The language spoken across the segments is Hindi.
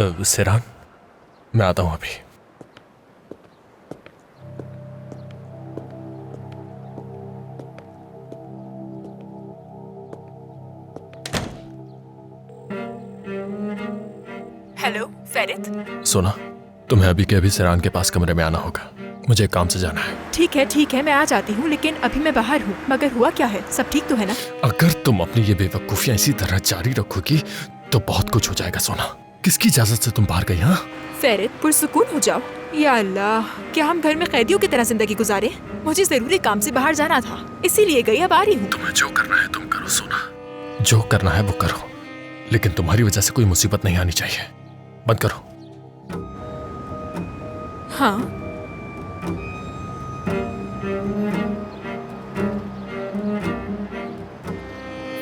सेरान, मैं आता हूं अभी। हेलो फेरित। सोना, तुम्हें अभी के अभी सेरान के पास कमरे में आना होगा, मुझे एक काम से जाना है। ठीक है, मैं आ जाती हूँ, लेकिन अभी मैं बाहर हूँ। मगर हुआ क्या है? सब ठीक तो है ना? अगर तुम अपनी ये बेवकूफियां इसी तरह जारी रखोगी तो बहुत कुछ हो जाएगा। सोना, किसकी इजाजत से तुम बाहर गई? हाँ फेरित, पुरसुकून हो जाओ। या अल्लाह, क्या हम घर में कैदियों की तरह जिंदगी गुजारे? मुझे जरूरी काम से बाहर जाना था, इसीलिए गई। अब आ रही हूँ। तुम्हें जो करना है तुम करो सोना, जो करना है वो करो, लेकिन तुम्हारी वजह से कोई मुसीबत नहीं आनी चाहिए। बंद करो। हाँ,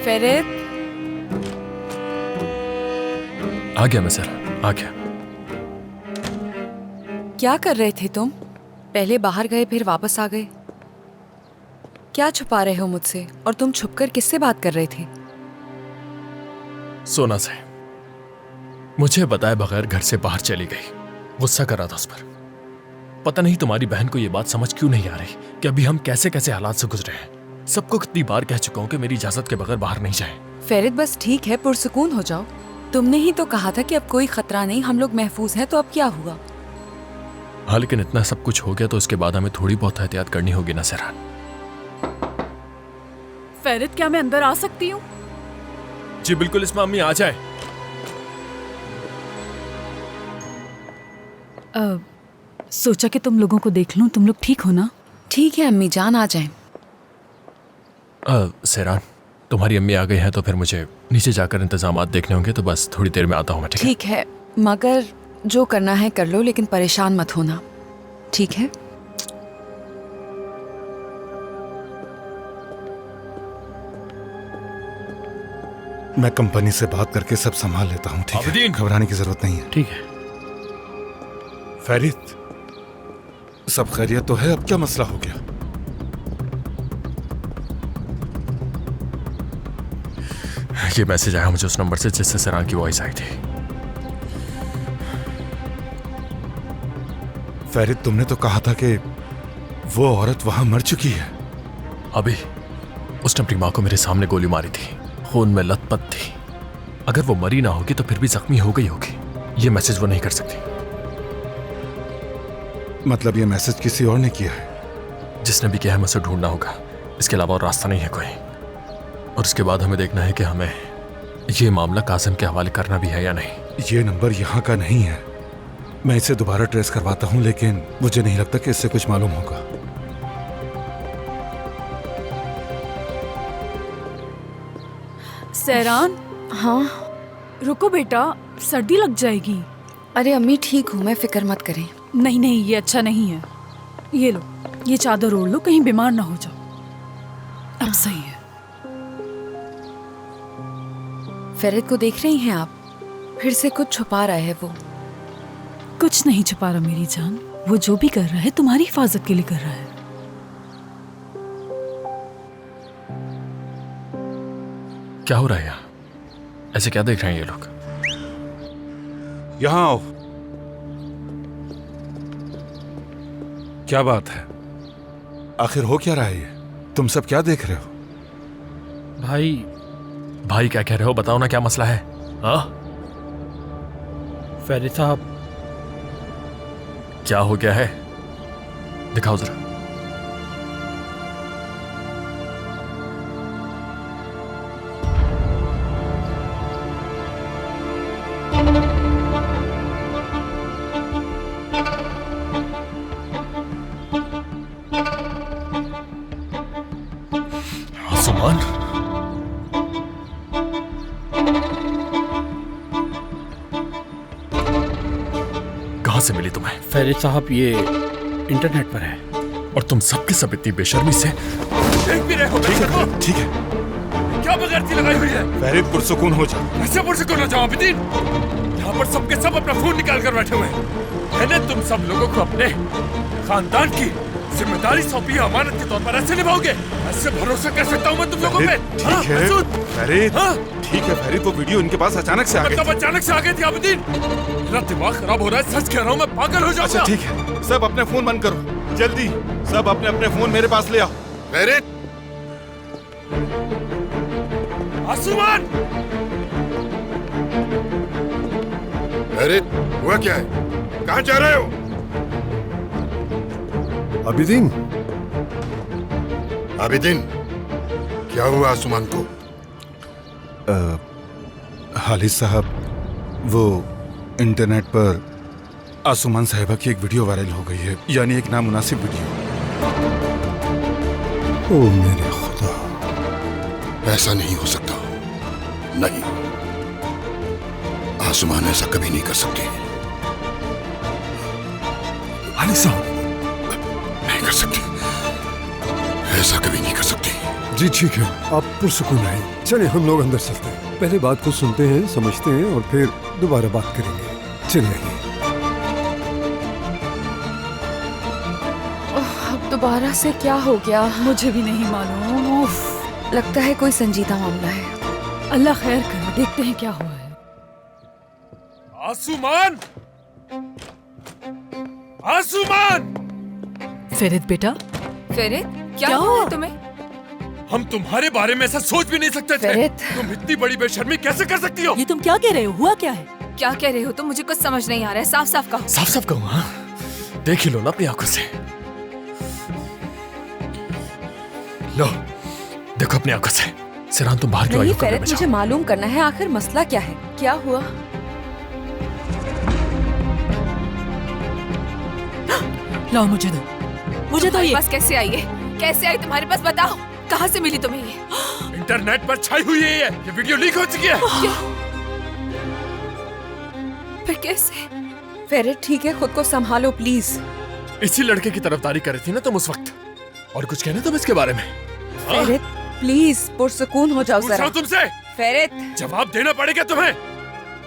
फेरित। आ गया मैं सर, आ गया। क्या कर रहे थे तुम? पहले बाहर गए फिर वापस आ गए। क्या छुपा रहे हो मुझसे? और तुम छुपकर किससे बात कर रहे थे? सोना से। मुझे बताए बगैर घर से बाहर चली गई। गुस्सा कर रहा था उस पर। पता नहीं तुम्हारी बहन को यह बात समझ क्यों नहीं आ रही कि अभी हम कैसे कैसे हालात से गुजरे हैं। सबको कितनी बार कह चुका हूं कि मेरी इजाजत के बगैर बाहर नहीं जाए। फेरित, बस ठीक है, पुरसुकून हो जाओ। तुमने ही तो कहा था कि अब कोई खतरा नहीं, हम लोग महफूज हैं। तो अब क्या हुआ? हाँ, लेकिन इतना सब कुछ हो गया तो उसके बाद हमें थोड़ी बहुत एहतियात करनी होगी ना सेरान। फेरित, क्या मैं अंदर आ सकती हूँ? जी बिल्कुल, इसमें अम्मी आ जाए। सोचा कि तुम लोगों को देख लूं। तुम लोग ठीक हो ना? ठीक है अम्मी जान, आ जाएं। सेरान, तुम्हारी अम्मी आ गई है तो फिर मुझे नीचे जाकर इंतजामात देखने होंगे, तो बस थोड़ी देर में आता हूँ मैं। ठीक है, मगर जो करना है कर लो, लेकिन परेशान मत होना, ठीक है? मैं कंपनी से बात करके सब संभाल लेता हूँ, ठीक है? घबराने की जरूरत नहीं है। ठीक है। फेरित, सब खैरियत तो है? अब क्या मसला हो गया? ये मैसेज आया मुझे उस नंबर से जिससे सेरान की वॉइस आई थी। फेरित, तुमने तो कहा था कि वो औरत वहां मर चुकी है। अभी उसने अपनी माँ को मेरे सामने गोली मारी थी, खून में लथपथ थी। अगर वो मरी ना होगी तो फिर भी जख्मी हो गई होगी। ये मैसेज वो नहीं कर सकती। मतलब ये मैसेज किसी और ने किया है? जिसने भी किया है, मुझे ढूंढना होगा। इसके अलावा और रास्ता नहीं है कोई। और उसके बाद हमें देखना है कि हमें ये मामला कासिम के हवाले करना भी है या नहीं। ये नंबर यहाँ का नहीं है। मैं इसे दोबारा ट्रेस करवाता हूँ, लेकिन मुझे नहीं लगता कि इससे कुछ मालूम होगा। सेरान। हाँ रुको बेटा, सर्दी लग जाएगी। अरे अम्मी ठीक हूँ मैं, फिक्र मत करें। नहीं, ये अच्छा नहीं है। ये लो, ये चादर ओढ़ लो, कहीं बीमार ना हो जाओ। अब सही है। फेरित को देख रही हैं आप? फिर से कुछ छुपा रहा है वो। कुछ नहीं छुपा रहा मेरी जान। वो जो भी कर रहा है तुम्हारी हिफाजत के लिए कर रहा है। क्या हो रहा है यहाँ? ऐसे क्या देख रहे हैं ये लोग? यहाँ आओ। क्या बात है? आखिर हो क्या रहा है ये? तुम सब क्या देख रहे हो? भाई क्या कह रहे हो? बताओ ना, क्या मसला है? हाँ फेरित साहब, क्या हो गया है? दिखाओ जरा। आसमान, कहां से मिली तुम्हें? फेरित साहब ये इंटरनेट पर है। और तुम सबके सब इतनी बेशर्मी से देख भी रहे हो? ठीक है। क्या बगैरती लगाई हुई है? फेरित, पुरसुकून हो जाओ। ऐसे पुरसुकून हो जाओ आबिदीन? यहाँ पर सबके सब अपना फोन निकाल कर बैठे हुए हैं। मैंने तुम सब लोगों को अपने खानदान की जिम्मेदारी सौंपी है अमानत के तौर पर, ऐसे निभाओगे? ऐसे भरोसा कर सकता हूँ मैं तुम लोगों पे? हाँ, ठीक है मसूद? फरीद, हाँ? ठीक है फरीद, वो वीडियो इनके पास अचानक से आ गई। मतलब अचानक से आ गई थी आबिदीन? मेरा दिमाग खराब हो रहा है, सच कह रहा हूँ, मैं पागल हो जाऊंगा। अच्छा ठीक है, सब अपने फोन बंद करो, जल्दी सब अपने अपने फोन मेरे पास ले आओ। फरीद, आसुमान! फरीद, हुआ क्या है? कहाँ जा रहे हो? आबिदीन, आबिदीन, क्या हुआ आसुमान को? हालिद साहब, वो इंटरनेट पर आसुमान साहिबा की एक वीडियो वायरल हो गई है, यानी एक नामुनासिब वीडियो। ओ मेरे खुदा, ऐसा नहीं हो सकता। नहीं, आसुमान ऐसा कभी नहीं कर सकती। हालिद साहब। नहीं कर सकती, ऐसा कभी नहीं कर सकती। जी ठीक है, आप पुरसुकून आए, चले हम लोग अंदर चलते हैं, पहले बात को सुनते हैं, समझते हैं और फिर दोबारा बात करेंगे। चलिए। अब दोबारा से क्या हो गया? मुझे भी नहीं मालूम। उफ, लगता है कोई संजीदा मामला है। अल्लाह खैर करे, देखते हैं क्या हुआ है। आसुमान! आसुमान! फेरिद बेटा, फेरिद, क्या क्या हुआ हुआ? है तुम्हें? हम तुम्हारे बारे में ऐसा सोच भी नहीं सकते थे। फेरिद। तुम इतनी बड़ी बेशर्मी कैसे कर सकती हो? ये तुम क्या कह रहे हो? हुआ क्या है? क्या कह रहे हो तुम? मुझे कुछ समझ नहीं आ रहा है, साफ साफ कहो। साफ साफ कहूँ? हाँ, देख ही लो ना अपनी आंखों से। लो, देखो अपनी आंखों से। सिरान, तुम बाहर क्यों आई नहीं हो? कमरे फेरिद, में मुझे जाओ। मालूम करना है आखिर मसला क्या है। क्या हुआ? लाओ मुझे दो, मुझे तो तुम्हारे ये पास कैसे आई है? कैसे आई तुम्हारे पास? बताओ, कहाँ से मिली तुम्हें ये? इंटरनेट पर छाई हुई है ये वीडियो लीक हो चुकी है। फिर कैसे? फेरिद ठीक है, खुद को संभालो प्लीज। इसी लड़के की तरफदारी कर रही थी ना तुम उस वक्त? और कुछ कहना तुम इसके बारे में? हाँ? फेरिद प्लीज पुरसुकून हो जाओ पूछ रहा जरा। हूं तुमसे, फेरिद, जवाब देना पड़ेगा तुम्हें।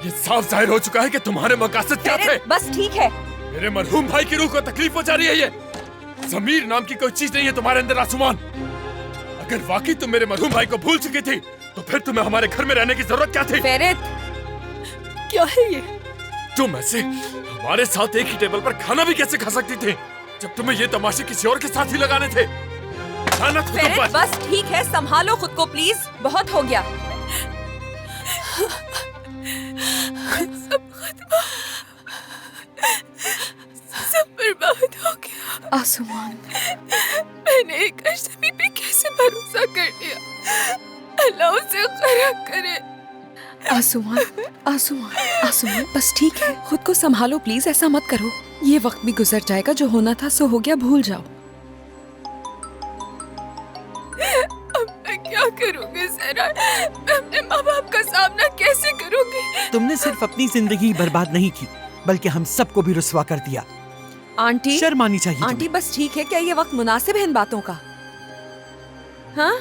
ये साफ जाहिर हो चुका है कि तुम्हारे मकासद क्या थे। फेरिद बस ठीक है। मेरे मरहूम भाई की रूह को तकलीफ पहुंचा रही है ये। ज़मीर नाम की कोई चीज नहीं है तुम्हारे अंदर आसुमान। अगर वाकई तुम मेरे मरहूम भाई को भूल चुकी थी तो फिर तुम्हें हमारे घर में रहने की जरूरत क्या थी? फेरिद, क्या है ये? तुम ऐसे हमारे साथ एक ही टेबल पर खाना भी कैसे खा सकती थी जब तुम्हें ये तमाशे किसी और के साथ ही लगाने थे? लानत हो तुम फेरिद पर। बस ठीक है, संभालो खुद को प्लीज, बहुत हो गया। सब बर्बाद हो गया। आसुमान, मैंने एक अजनबी पे कैसे भरोसा कर लिया? अल्लाह उसे खरा करे। आसुमान, आसुमान, आसुमान बस ठीक है, खुद को संभालो प्लीज, ऐसा मत करो। ये वक्त भी गुजर जाएगा, जो होना था सो हो गया, भूल जाओ। अब मैं क्या करूँगी ज़रा? मैं अपने माँ बाप का सामना कैसे करूँगी? तुमने सिर्फ अपनी जिंदगी बर्बाद नहीं की, बल्कि हम सबको भी रुस्वा कर दिया। आंटी, शर्म आनी चाहिए आंटी बस ठीक है, क्या ये वक्त मुनासिब है इन बातों का? हाँ?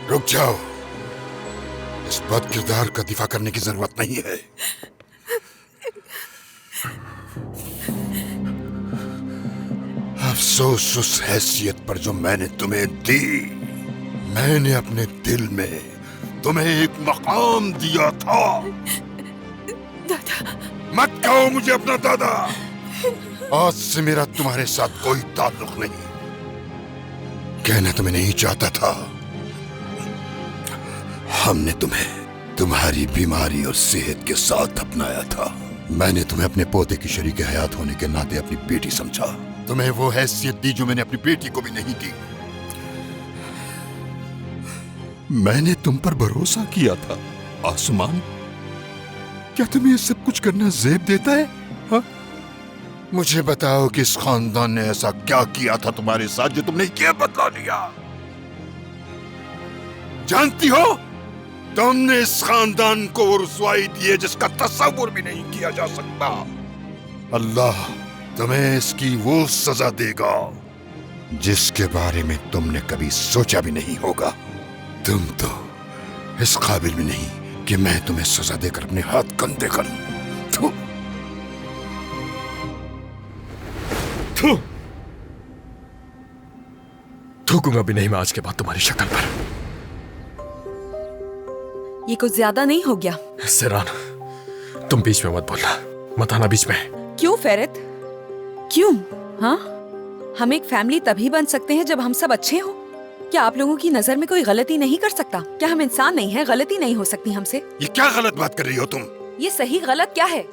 रुक जाओ, इस बदकिरदार का दिफा करने की जरूरत नहीं है। अफसोस उस हैसियत पर जो मैंने तुम्हें दी। मैंने अपने दिल में तुम्हें एक मकाम दिया था। दादा, मत कहो मुझे अपना दादा। आज से मेरा तुम्हारे साथ कोई ताल्लुक नहीं। कहना तुम्हें नहीं चाहता था। हमने तुम्हें तुम्हारी बीमारी और सेहत के साथ अपनाया था। मैंने तुम्हें अपने पोते की शरीक हयात होने के नाते अपनी बेटी समझा। तुम्हें वो हैसियत दी जो मैंने अपनी बेटी को भी नहीं दी। मैंने तुम पर भरोसा किया था आसुमान। क्या तुम्हें ये सब कुछ करना ज़ेब देता है? हा? मुझे बताओ कि इस खानदान ने ऐसा क्या किया था तुम्हारे साथ जो तुमने ये बदला लिया? जानती हो, तुमने इस खानदान को वो रुसवाई दी है जिसका तस्वुर भी नहीं किया जा सकता। अल्लाह तुम्हें इसकी वो सजा देगा जिसके बारे में तुमने कभी सोचा भी नहीं होगा। तुम तो इस काबिल भी नहीं कि मैं तुम्हें सजा देकर अपने हाथ कंधे करूं। थूकूंगा भी नहीं मैं आज के बाद तुम्हारी शक्ल पर। ये कुछ ज्यादा नहीं हो गया? सेरान, तुम बीच में मत बोलना, मत आना बीच में। क्यों फेरित, क्यों? हाँ, हम एक फैमिली तभी बन सकते हैं जब हम सब अच्छे हो। क्या आप लोगों की नजर में कोई गलती नहीं कर सकता? क्या हम इंसान नहीं है? गलती नहीं हो सकती हमसे? ये क्या गलत बात कर रही हो तुम? ये सही गलत क्या है?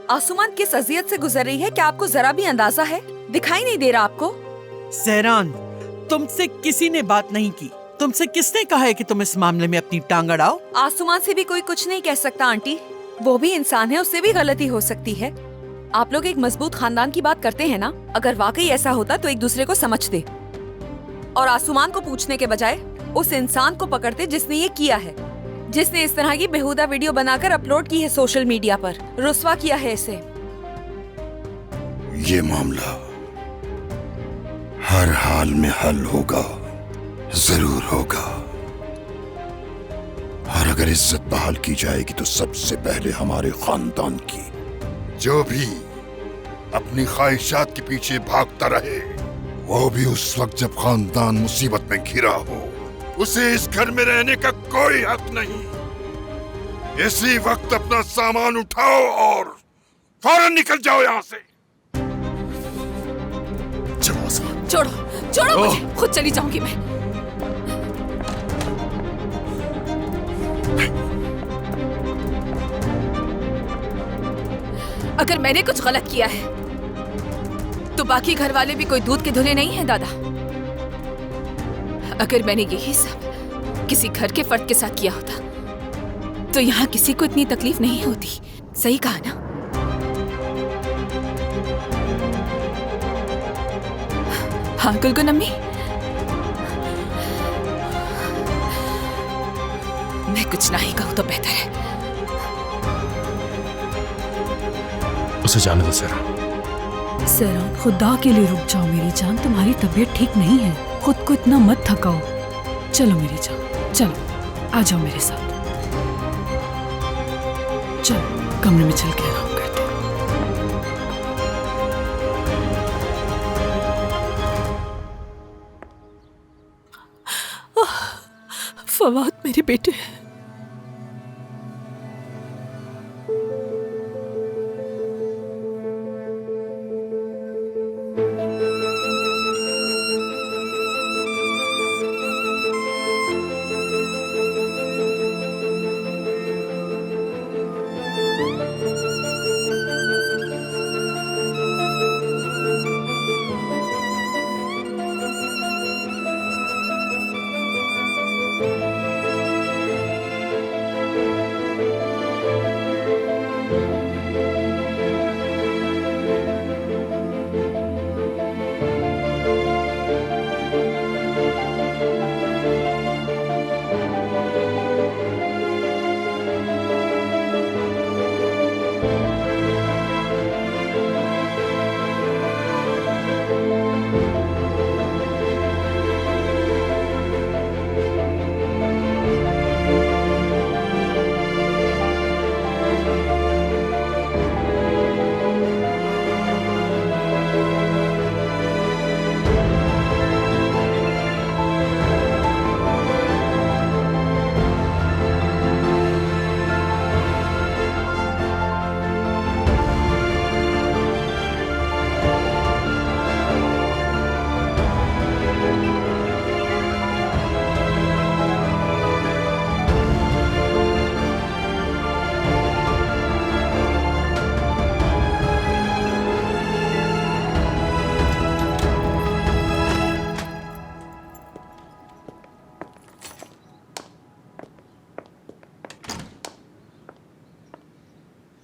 आसुमान किस अजियत से गुजर रही है, क्या आपको जरा भी अंदाजा है? दिखाई नहीं दे रहा आपको? सहरान, तुमसे किसी ने बात नहीं की। तुमसे किसने कहा है कि तुम इस मामले में अपनी टांग अड़ाओ? आसुमान से भी कोई कुछ नहीं कह सकता आंटी, वो भी इंसान है, उससे भी गलती हो सकती है। आप लोग एक मजबूत खानदान की बात करते हैं ना? अगर वाकई ऐसा होता तो एक दूसरे को समझते और आसुमान को पूछने के बजाय उस इंसान को पकड़ते जिसने ये किया है, जिसने इस तरह की बेहुदा वीडियो बनाकर अपलोड की है सोशल मीडिया पर, रुस्वा किया है इसे। ये मामला हर हाल में हल होगा, जरूर होगा। और अगर इज्जत बहाल की जाएगी तो सबसे पहले हमारे खानदान की। जो भी अपनी ख्वाहिशात के पीछे भागता रहे, वो भी उस वक्त जब खानदान मुसीबत में घिरा हो, उसे इस घर में रहने का कोई हक नहीं। इसी वक्त अपना सामान उठाओ और फौरन निकल जाओ यहाँ से। चलो आसमान। छोड़ो, छोड़ो मुझे, खुद चली जाऊंगी मैं। अगर मैंने कुछ गलत किया है तो बाकी घर वाले भी कोई दूध के धुले नहीं है दादा। अगर मैंने यही सब किसी घर के फर्द के साथ किया होता तो यहाँ किसी को इतनी तकलीफ नहीं होती। सही कहा ना? हाँ गुलगुन अम्मी, मैं कुछ ना ही कहूँ तो बेहतर है। उसे जाने दो सेरा। सहरान, खुदा के लिए रुक जाओ मेरी जान, तुम्हारी तबीयत ठीक नहीं है, खुद को इतना मत थकाओ। चलो मेरी जान, चलो आ जाओ मेरे साथ, चलो कमरे में चल के आराम करते हैं। फवाद मेरे बेटे,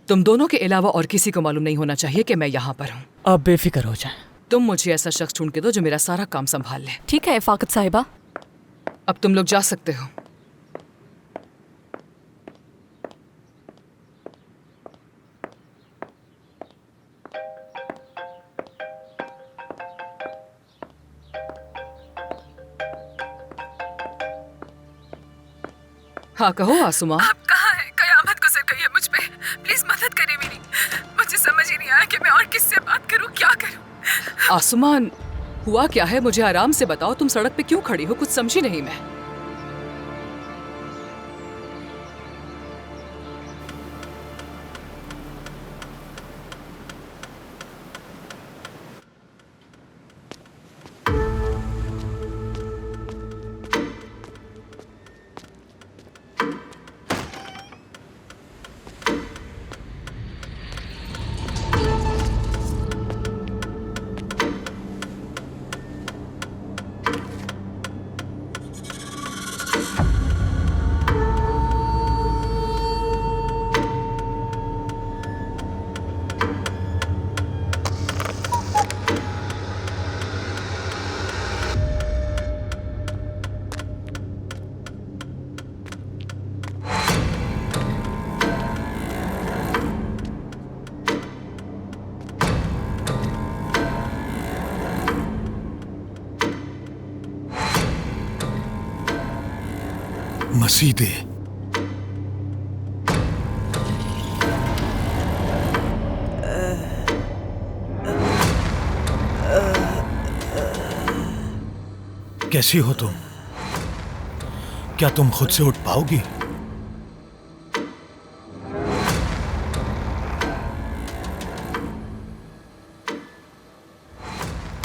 तुम दोनों के अलावा और किसी को मालूम नहीं होना चाहिए कि मैं यहाँ पर हूँ। आप बेफिक्र हो जाएं। तुम मुझे ऐसा शख्स ढूंढ के दो जो मेरा सारा काम संभाल ले। ठीक है फाकत साहिबा। अब तुम लोग जा सकते हो। हाँ कहो आसुमा। आप कहाँ हैं? कयामत गुजर गई है मुझ पे, प्लीज मदद करें मेरी। मुझे समझ ही नहीं आया कि मैं और किससे बात करूं, क्या करूं। आसमान, हुआ क्या है? मुझे आराम से बताओ। तुम सड़क पे क्यों खड़ी हो? कुछ समझी नहीं मैं। मसीदे कैसी हो तुम? क्या तुम खुद से उठ पाओगी?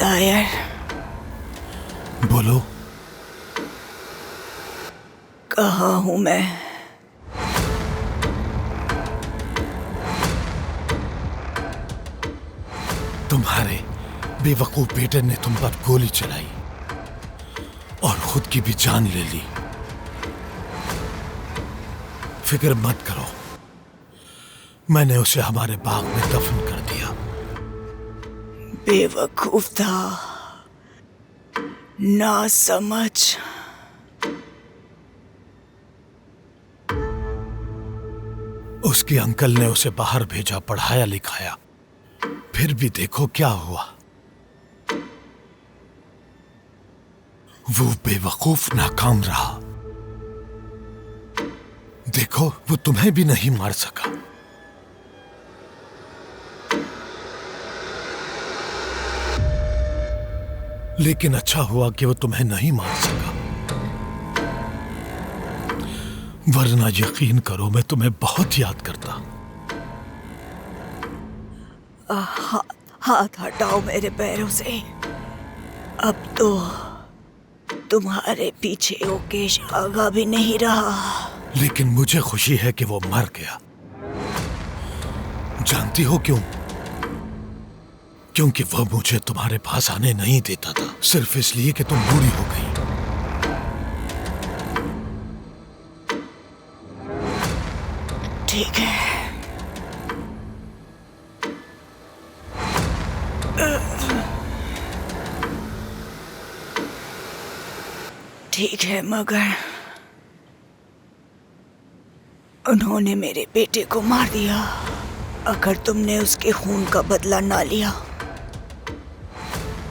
तायर, बोलो। कहाँ हूं मैं? तुम्हारे बेवकूफ बेटे ने तुम पर गोली चलाई और खुद की भी जान ले ली। फिक्र मत करो, मैंने उसे हमारे बाग में दफन कर दिया। बेवकूफ था, ना समझ। उसके अंकल ने उसे बाहर भेजा, पढ़ाया लिखाया, फिर भी देखो क्या हुआ। वो बेवकूफ नाकाम रहा। देखो, वो तुम्हें भी नहीं मार सका। लेकिन अच्छा हुआ कि वो तुम्हें नहीं मार सका, वरना यकीन करो मैं तुम्हें बहुत याद करता। हाथ हटाओ मेरे पैरों से। अब तो तुम्हारे पीछे ओकेश आगा भी नहीं रहा। लेकिन मुझे खुशी है कि वो मर गया। जानती हो क्यों? क्योंकि वह मुझे तुम्हारे पास आने नहीं देता था, सिर्फ इसलिए कि तुम बूढ़ी हो गई। ठीक है, ठीक है, मगर उन्होंने मेरे बेटे को मार दिया। अगर तुमने उसके खून का बदला ना लिया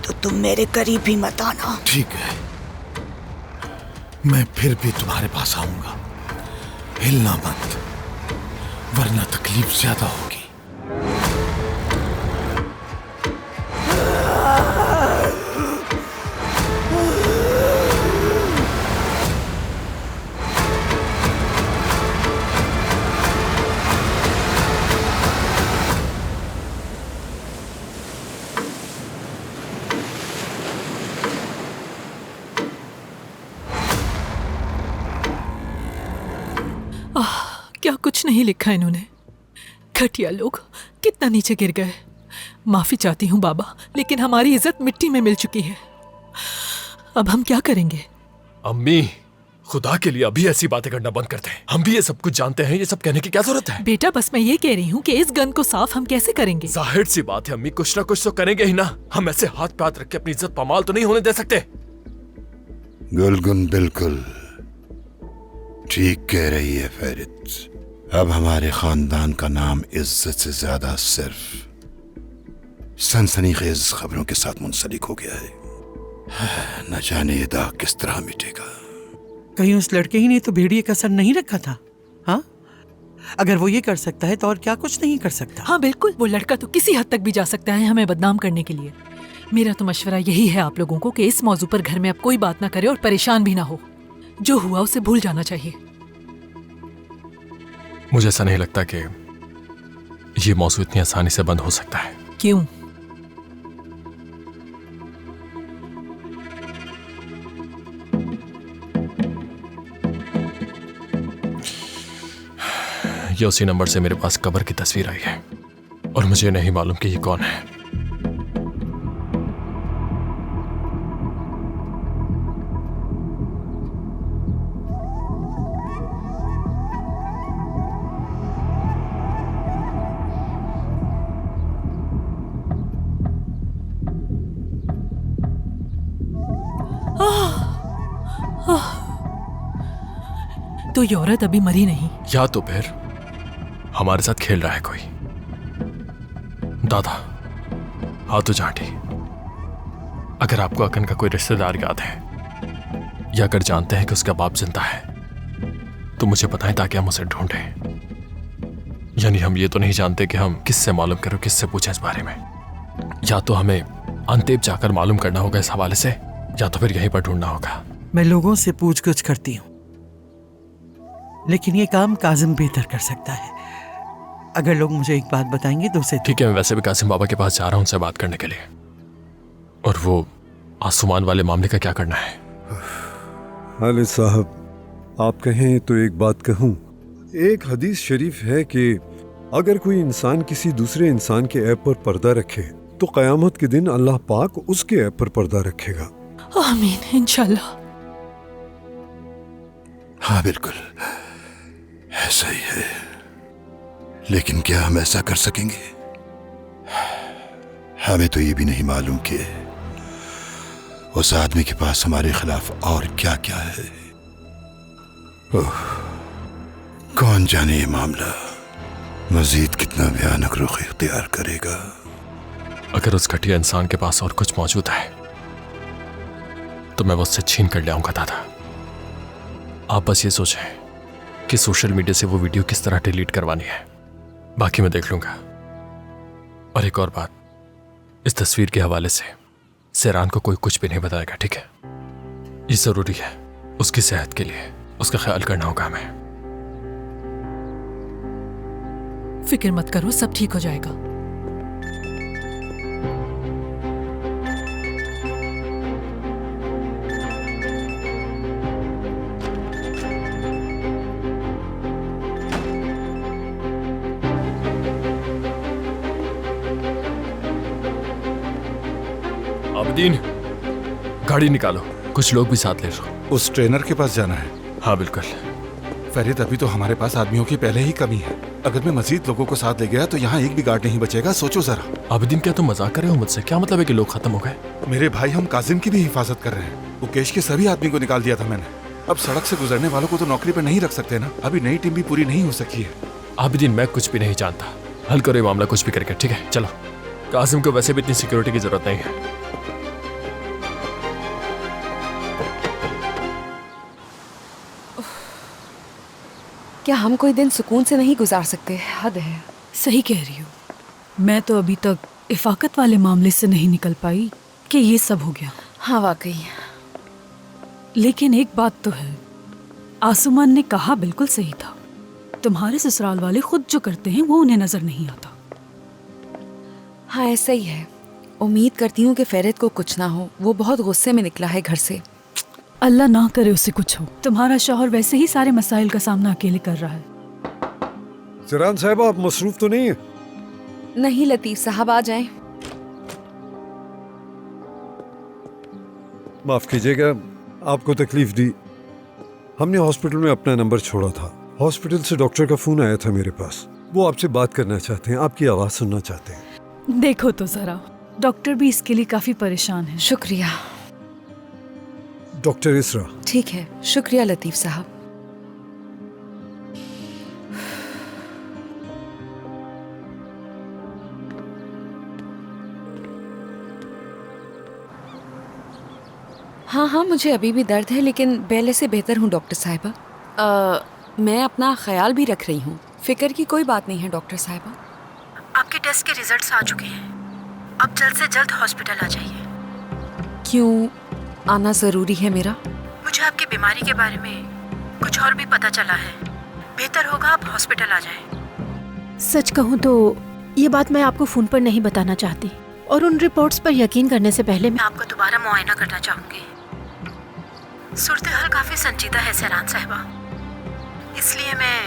तो तुम मेरे करीब भी मत आना। ठीक है, मैं फिर भी तुम्हारे पास आऊंगा। हिलना मत, वरना तकलीफ ज्यादा होगी। क्या कुछ नहीं लिखा इन्होंने। घटिया लोग, कितना नीचे गिर गए। माफी चाहती हूँ बाबा, लेकिन हमारी इज्जत मिट्टी में मिल चुकी है। अब हम क्या करेंगे? अम्मी, खुदा के लिए अभी ऐसी बातें करना बंद करते हैं। हम भी ये सब कुछ जानते हैं, ये सब कहने की क्या जरूरत है? बेटा, बस मैं ये कह रही हूँ कि इस गन को साफ हम कैसे करेंगे? जाहिर सी बात है अम्मी, कुछ ना कुछ तो करेंगे ही ना। हम ऐसे हाथ पे हाथ रख के अपनी इज्जत पामाल तो नहीं होने दे सकते। गुलगुन बिल्कुल ठीक कह रही है फेरित। अब हमारे खानदान का नाम इज्जत से ज्यादा सिर्फ सनसनीखेज खबरों के साथ मुंसलिक हो गया है। न जाने ये दाग किस तरह मिटेगा। कहीं उस लड़के ही ने तो भेड़िए का सर नहीं रखा था? हाँ, अगर वो ये कर सकता है तो और क्या कुछ नहीं कर सकता? हाँ बिल्कुल, वो लड़का तो किसी हद तक भी जा सकता है हमें बदनाम करने के लिए। मेरा तो मशवरा यही है आप लोगों को कि इस मौजू पर घर में अब कोई बात ना करे और परेशान भी ना हो। जो हुआ उसे भूल जाना चाहिए। मुझे ऐसा नहीं लगता कि ये मौजू इतनी आसानी से बंद हो सकता है। क्यों? ये उसी नंबर से मेरे पास कब्र की तस्वीर आई है और मुझे नहीं मालूम कि ये कौन है। तो ये औरत अभी मरी नहीं। या तो फिर हमारे साथ खेल रहा है कोई। दादा, हाँ तो जाटी, अगर आपको अकन का कोई रिश्तेदार याद है या अगर जानते हैं कि उसका बाप जिंदा है तो मुझे बताएं ताकि हम उसे ढूंढें। यानी हम ये तो नहीं जानते कि हम किससे मालूम करें, किससे पूछें इस बारे में। या तो हमें अंतेब जाकर मालूम करना होगा इस हवाले से, या तो फिर यहीं पर ढूंढना होगा। मैं लोगों से पूछगछ करती हूँ, लेकिन ये काम काजिम बेहतर कर सकता है। अगर लोग मुझे एक बात बताएंगे तो उसे ठीक है, मैं वैसे भी कासिम बाबा के पास जा रहा हूं उनसे बात करने के लिए। और वो आसमान वाले मामले का क्या करना है? खालिद साहब, आप कहें तो एक बात कहूं। एक हदीस शरीफ है कि अगर कोई इंसान किसी दूसरे इंसान के ऐब पर पर्दा रखे तो कयामत के दिन अल्लाह पाक उसके ऐब पर पर्दा रखेगा। आमीन, इंशाल्लाह। हाँ बिल्कुल ऐसा ही है, लेकिन क्या हम ऐसा कर सकेंगे? हमें तो ये भी नहीं मालूम कि उस आदमी के पास हमारे खिलाफ और क्या क्या है। ओह, कौन जाने ये मामला मजीद कितना भयानक रुख इख्तियार करेगा। अगर उस घटिया इंसान के पास और कुछ मौजूद है तो मैं वो उससे छीन कर ले आऊंगा। दादा, आप बस ये सोचें कि सोशल मीडिया से वो वीडियो किस तरह डिलीट करवानी है, बाकी मैं देख लूंगा। और एक और बात, इस तस्वीर के हवाले से सेरान को कोई कुछ भी नहीं बताएगा, ठीक है? ये जरूरी है, उसकी सेहत के लिए उसका ख्याल करना होगा हमें। फिक्र मत करो, सब ठीक हो जाएगा। आबदीन, गाड़ी निकालो, कुछ लोग भी साथ ले लो। उस ट्रेनर के पास जाना है? हाँ बिल्कुल। फरीद, अभी तो हमारे पास आदमियों की पहले ही कमी है। अगर मैं मजीद लोगों को साथ ले गया तो यहाँ एक भी गार्ड नहीं बचेगा। सोचो जरा। आबदीन, क्या तुम मजाक कर रहे हो मुझसे? क्या मतलब है कि लोग खत्म हो गए? मेरे भाई, हम काजिम की भी हिफाजत कर रहे हैं। मुकेश के सभी आदमी को निकाल दिया था मैंने। अब सड़क से गुजरने वालों को तो नौकरी पर नहीं रख सकते ना। अभी नई टीम भी पूरी नहीं हो सकी है। आबदीन, मैं कुछ भी नहीं जानता। हल करो ये मामला कुछ भी करके, ठीक है? चलो। कासिम को वैसे भी इतनी सिक्योरिटी की जरूरत नहीं है। क्या हम कोई दिन सुकून से नहीं गुजार सकते? हद है। सही कह रही हो। मैं तो अभी तक इफाकत वाले मामले से नहीं निकल पाई कि ये सब हो गया। हाँ वाकई। लेकिन एक बात तो है, आसुमान ने कहा बिल्कुल सही था। तुम्हारे ससुराल वाले खुद जो करते हैं वो उन्हें नजर नहीं आता। हाँ ऐसा ही है। उम्मीद करती हूँ कि फरीद को कुछ ना हो। वो बहुत गुस्से में निकला है घर से। अल्लाह ना करे उसे कुछ हो। तुम्हारा शौहर वैसे ही सारे मसाइल का सामना अकेले कर रहा है। जरान साहब, आप मसरूफ तो नहीं है? नहीं लतीफ साहब, आ जाएं। माफ कीजिएगा, आपको तकलीफ दी। हमने हॉस्पिटल में अपना नंबर छोड़ा था। हॉस्पिटल से डॉक्टर का फोन आया था मेरे पास। वो आपसे बात करना चाहते हैं, आपकी आवाज सुनना चाहते हैं। देखो तो जरा, डॉक्टर भी इसके लिए काफी परेशान है। शुक्रिया डॉक्टर इसरा। ठीक है, शुक्रिया लतीफ साहब। हाँ हाँ, मुझे अभी भी दर्द है, लेकिन पहले से बेहतर हूँ डॉक्टर साहिबा। मैं अपना ख्याल भी रख रही हूँ। फिक्र की कोई बात नहीं है डॉक्टर साहिबा। आपके टेस्ट के रिजल्ट्स आ चुके हैं। अब जल्द से जल्द हॉस्पिटल आ जाइए। क्यों आना जरूरी है मेरा? मुझे आपकी बीमारी के बारे में कुछ और भी पता चला है। बेहतर होगा आप हॉस्पिटल आ जाएं। सच कहूँ तो ये बात मैं आपको फोन पर नहीं बताना चाहती, और उन रिपोर्ट्स पर यकीन करने से पहले मैं आपको दोबारा मुआयना करना चाहूंगी। सूरत हाल काफी संजीदा है सहरान साहिबा, इसलिए मैं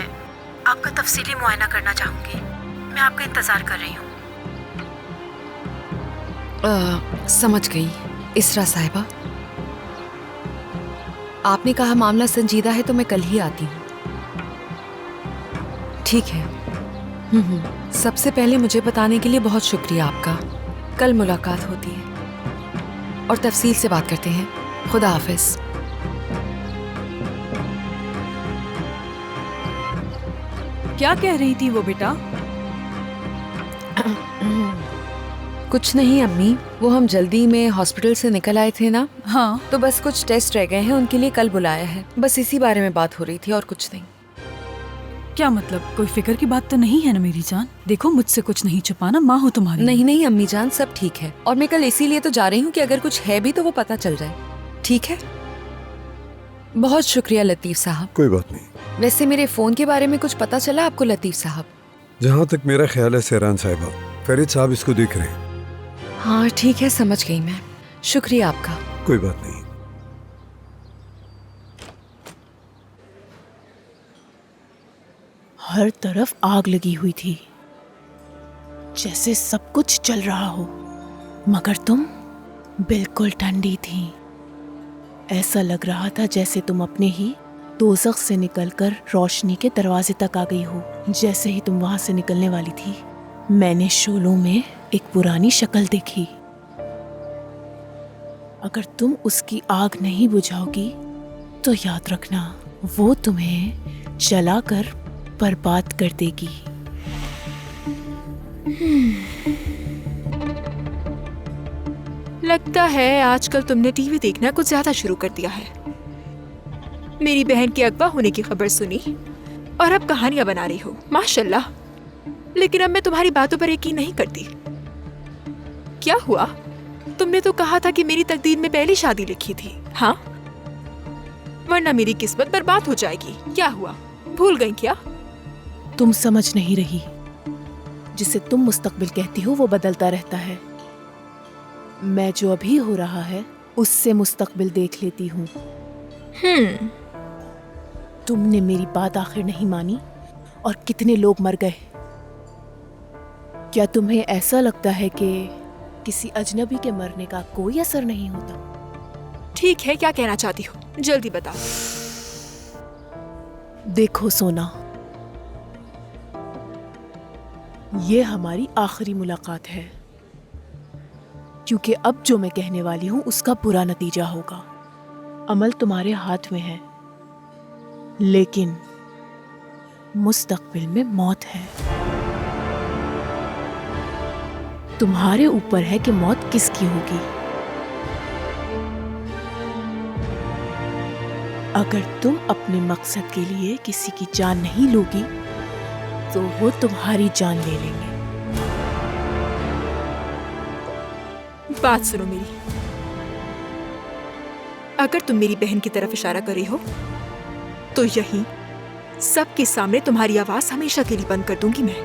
आपका तफसीली मुआयना करना चाहूंगी। मैं आपका इंतजार कर रही हूँ। समझ गई इसरा साहिबा। आपने कहा मामला संजीदा है तो मैं कल ही आती हूँ। ठीक है। सबसे पहले मुझे बताने के लिए बहुत शुक्रिया आपका। कल मुलाकात होती है और तफसील से बात करते हैं। खुदा हाफिज। क्या कह रही थी वो बेटा? कुछ नहीं अम्मी, वो हम जल्दी में हॉस्पिटल से निकल आए थे ना। हाँ, तो बस कुछ टेस्ट रह गए हैं, उनके लिए कल बुलाया है। बस इसी बारे में बात हो रही थी और कुछ नहीं। क्या मतलब, कोई फिक्र की बात तो नहीं है ना मेरी जान? देखो मुझसे कुछ नहीं छुपाना, माँ हो तुम्हारी। नहीं नहीं अम्मी जान, सब ठीक है। और मैं कल इसीलिए तो जा रही हूँ कि अगर कुछ है भी तो वो पता चल जाए। ठीक है, बहुत शुक्रिया लतीफ साहब। कोई बात नहीं। वैसे मेरे फोन के बारे में कुछ पता चला आपको लतीफ साहब? जहाँ तक मेरा ख्याल है सहरान साहिबा, फरीद साहब इसको देख रहे हैं। हाँ ठीक है, समझ गई मैं। शुक्रिया आपका। कोई बात नहीं। हर तरफ आग लगी हुई थी, जैसे सब कुछ जल रहा हो, मगर तुम बिल्कुल ठंडी थी। ऐसा लग रहा था जैसे तुम अपने ही दोज़ख से निकलकर रोशनी के दरवाजे तक आ गई हो। जैसे ही तुम वहां से निकलने वाली थी, मैंने शोलों में एक पुरानी शक्ल देखी। अगर तुम उसकी आग नहीं बुझाओगी तो याद रखना, वो तुम्हें जलाकर बर्बाद कर देगी। लगता है आजकल तुमने टीवी देखना कुछ ज्यादा शुरू कर दिया है। मेरी बहन के अगवा होने की खबर सुनी और अब कहानियां बना रही हो। माशाल्लाह। लेकिन अब मैं तुम्हारी बातों पर यकीन नहीं करती। क्या हुआ? तुमने तो कहा था कि मेरी तकदीर में पहली शादी लिखी थी। हाँ, वरना मेरी किस्मत बर्बाद हो जाएगी। क्या हुआ, भूल गई क्या? तुम समझ नहीं रही। जिसे तुम मुस्तकबिल कहती हो वो बदलता रहता है। मैं जो अभी हो रहा है उससे मुस्तकबिल देख लेती हूँ। तुमने मेरी बात आखिर नहीं मानी और कितने लोग मर गए। क्या तुम्हें ऐसा लगता है कि किसी अजनबी के मरने का कोई असर नहीं होता? ठीक है, क्या कहना चाहती हो जल्दी बताओ। देखो सोना, ये हमारी आखिरी मुलाकात है, क्योंकि अब जो मैं कहने वाली हूं उसका बुरा नतीजा होगा। अमल तुम्हारे हाथ में है, लेकिन मुस्तकबिल में मौत है। तुम्हारे ऊपर है कि मौत किसकी होगी। अगर तुम अपने मकसद के लिए किसी की जान नहीं लोगी तो वो तुम्हारी जान ले लेंगे। बात सुनो मेरी। अगर तुम मेरी बहन की तरफ इशारा कर रही हो तो यहीं सबके सामने तुम्हारी आवाज हमेशा के लिए बंद कर दूंगी मैं।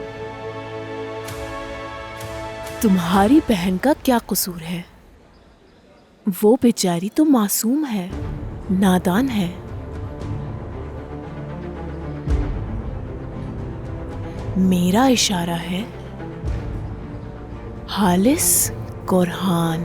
तुम्हारी बहन का क्या कसूर है? वो बेचारी तो मासूम है, नादान है। मेरा इशारा है हालिस कुरहान।